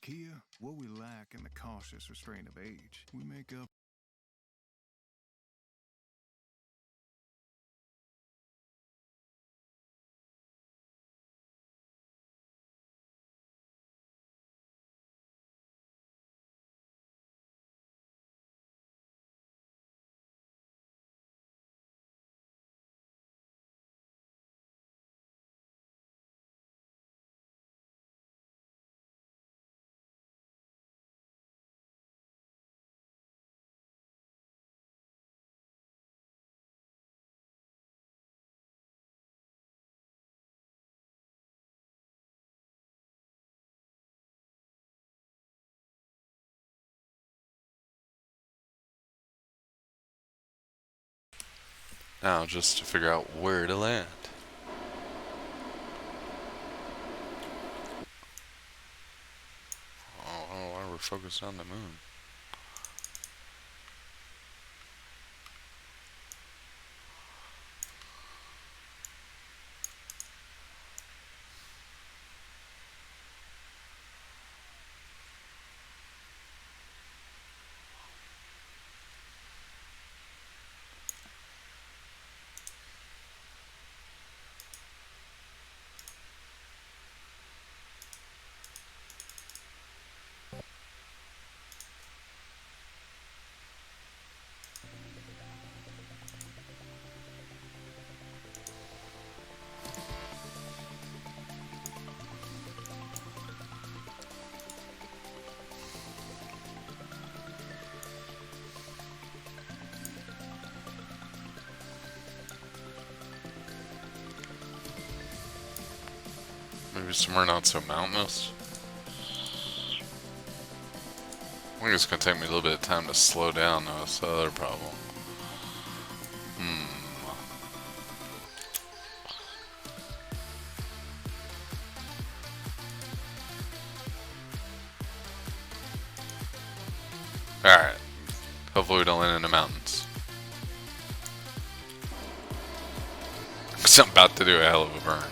Kia, what we lack in the cautious restraint of age, we make up. Now, just to figure out where to land. Oh, why we're focused on the moon? Maybe somewhere not so mountainous. I think it's gonna take me a little bit of time to slow down, though. That's the other problem. Alright. Hopefully we don't land in the mountains. Because I'm about to do a hell of a burn.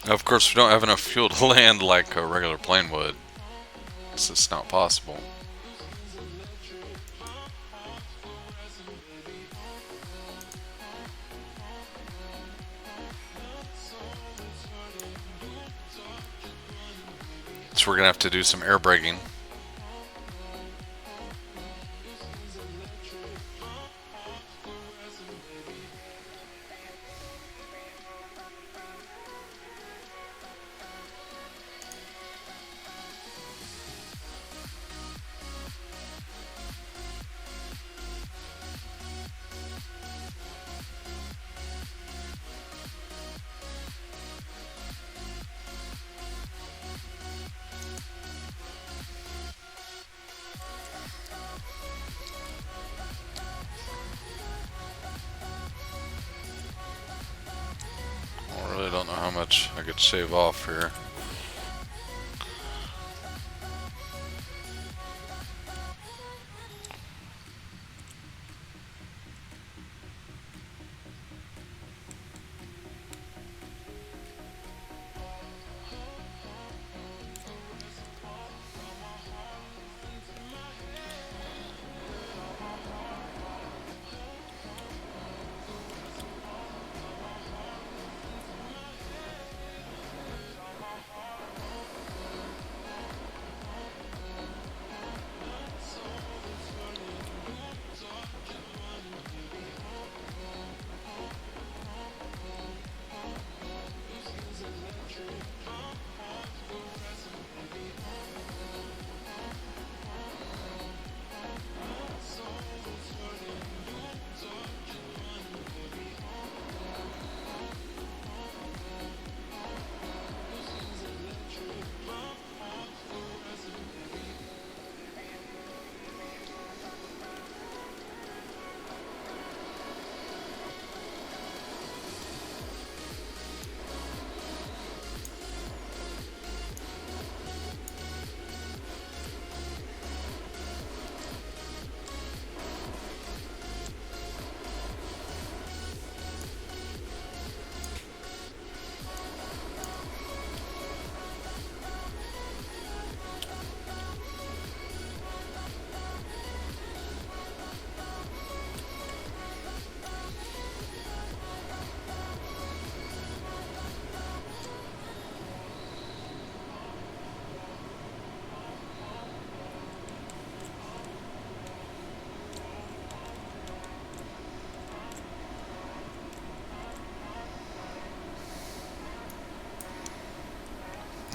Of course, we don't have enough fuel to land like a regular plane would. It's just not possible. So we're gonna have to do some air braking. I really don't know how much I could shave off here.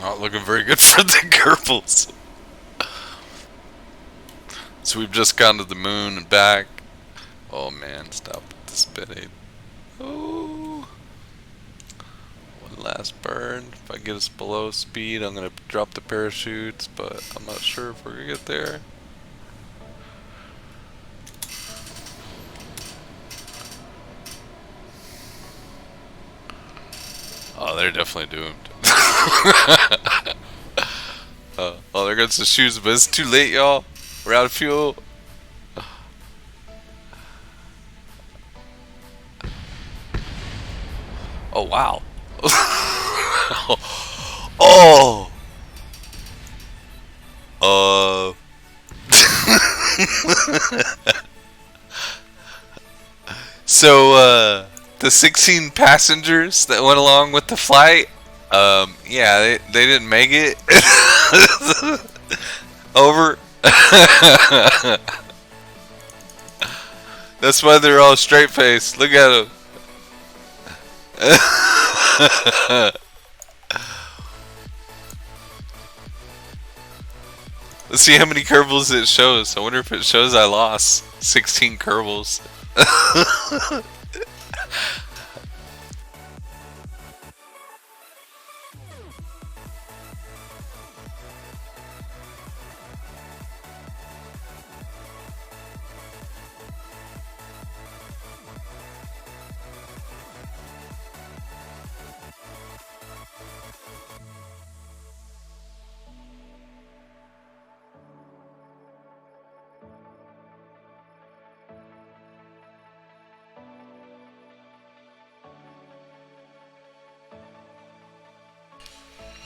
Not looking very good for the Kerbals. So we've just gone to the moon and back. Oh man, stop the spinning. Oh. One last burn. If I get us below speed, I'm gonna drop the parachutes, but I'm not sure if we're gonna get there. Oh, they're definitely doomed. Oh, there goes the shoes, but it's too late, y'all. We're out of fuel. Oh, wow. Oh! Uh. So, the 16 passengers that went along with the flight, yeah, they didn't make it. Over. That's why they're all straight faced. Look at them. Let's see how many Kerbals it shows. I wonder if it shows I lost 16 Kerbals.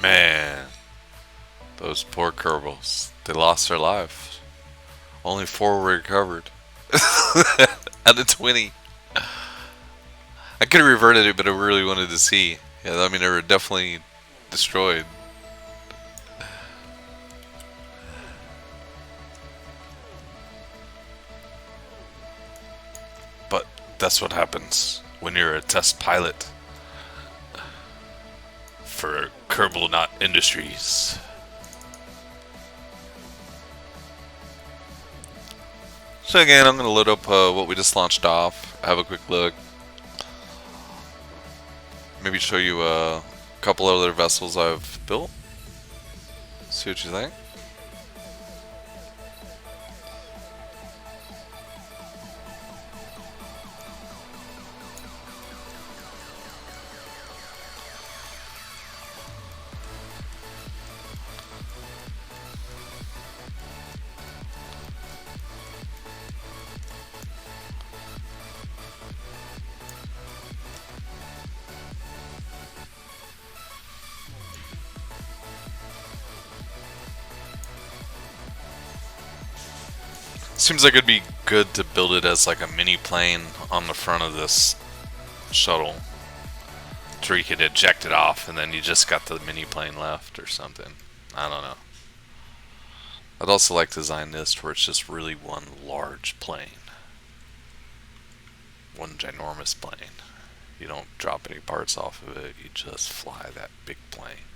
Man, those poor Kerbals. They lost their life. Only 4 were recovered. Out of 20. I could have reverted it, but I really wanted to see. Yeah, I mean, they were definitely destroyed. But that's what happens when you're a test pilot for Kerbal Knot Industries. So again, I'm going to load up what we just launched off, have a quick look, maybe show you a couple other vessels I've built, see what you think. Seems like it'd be good to build it as like a mini plane on the front of this shuttle, so you could eject it off and then you just got the mini plane left or something. I don't know. I'd also like to design this to where it's just really one large plane. One ginormous plane. You don't drop any parts off of it, you just fly that big plane.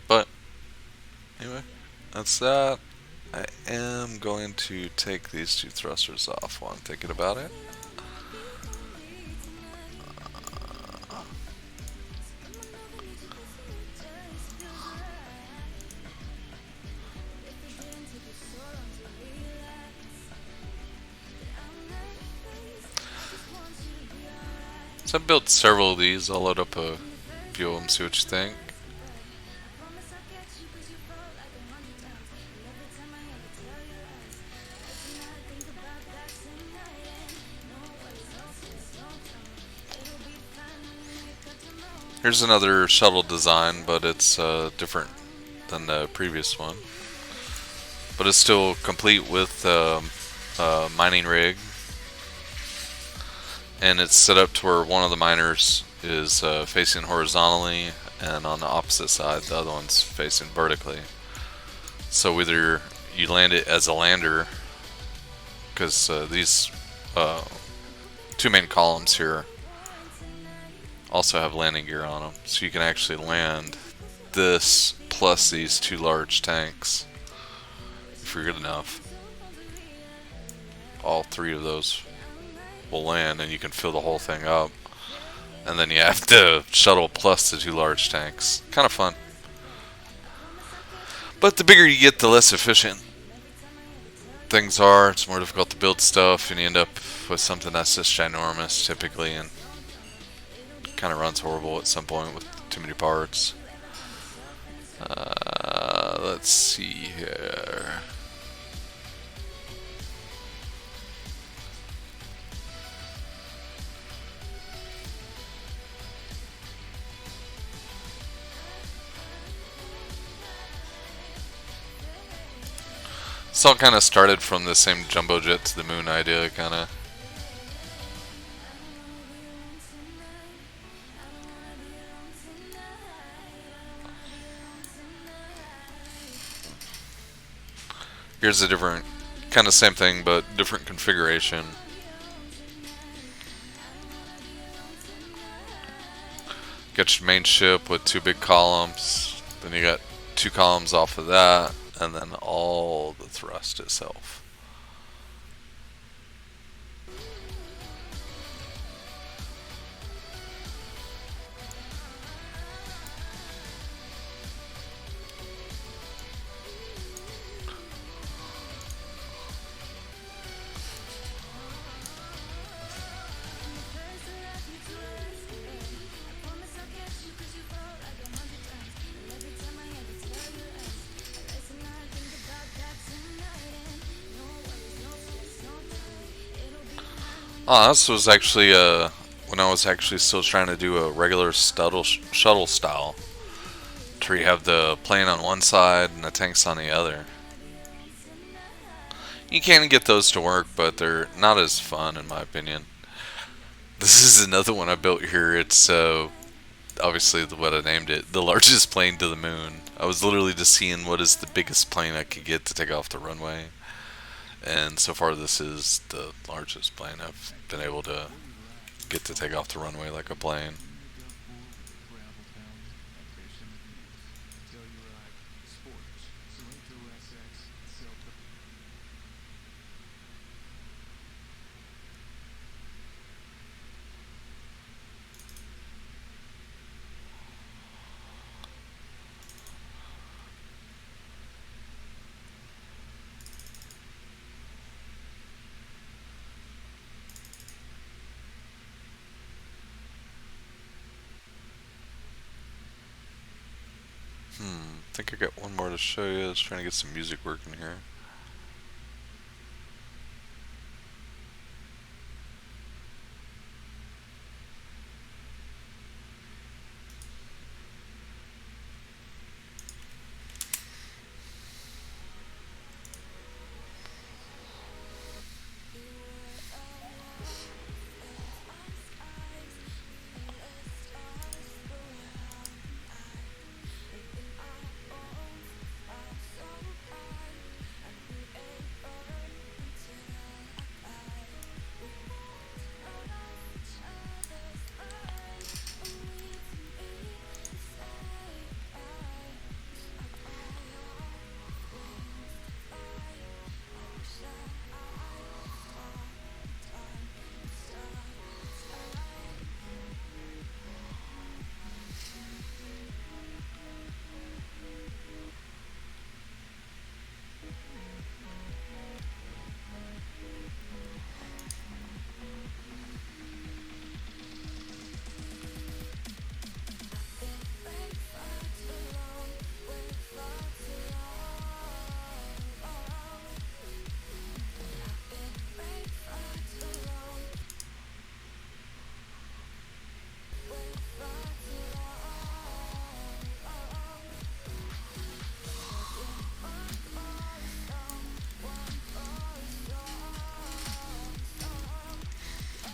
But, anyway, that's that. I am going to take these 2 thrusters off while I'm thinking about it. So I've built several of these. I'll load up a few of them, see what you think. Here's another shuttle design, but it's different than the previous one. But it's still complete with a mining rig. And it's set up to where one of the miners is facing horizontally, and on the opposite side, the other one's facing vertically. So either you land it as a lander, because these 2 main columns here also have landing gear on them, so you can actually land this plus these 2 large tanks if you're good enough. All 3 of those will land and you can fill the whole thing up, and then you have the shuttle plus the 2 large tanks. Kind of fun, but the bigger you get, the less efficient things are. It's more difficult to build stuff, and you end up with something that's just ginormous typically, and kind of runs horrible at some point with too many parts. Let's see here. This all kind of started from the same jumbo jet to the moon idea, kind of. Here's a different, kind of same thing, but different configuration. Got your main ship with 2 big columns, then you got 2 columns off of that, and then all the thrust itself. Oh, this was actually when I was actually still trying to do a regular shuttle style, to where you have the plane on one side and the tanks on the other. You can get those to work, but they're not as fun in my opinion. This is another one I built here. It's obviously what I named it, the largest plane to the moon. I was literally just seeing what is the biggest plane I could get to take off the runway, and so far this is the largest plane I've been able to get to take off the runway like a plane. I think I got one more to show you. I was trying to get some music working here.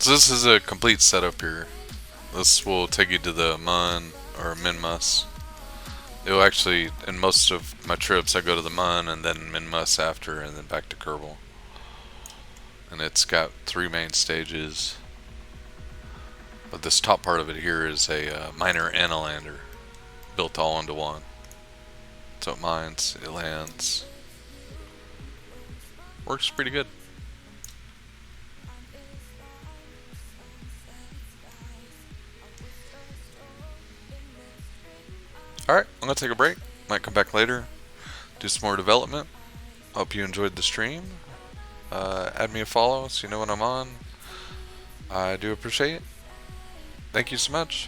So this is a complete setup here. This will take you to the Mun or Minmus. It will actually, in most of my trips, I go to the Mun and then Minmus after, and then back to Kerbal. And it's got 3 main stages. But this top part of it here is a miner and a lander, built all into one. So it mines, it lands. Works pretty good. Alright, I'm going to take a break. Might come back later, do some more development. Hope you enjoyed the stream. Add me a follow so you know when I'm on. I do appreciate it. Thank you so much.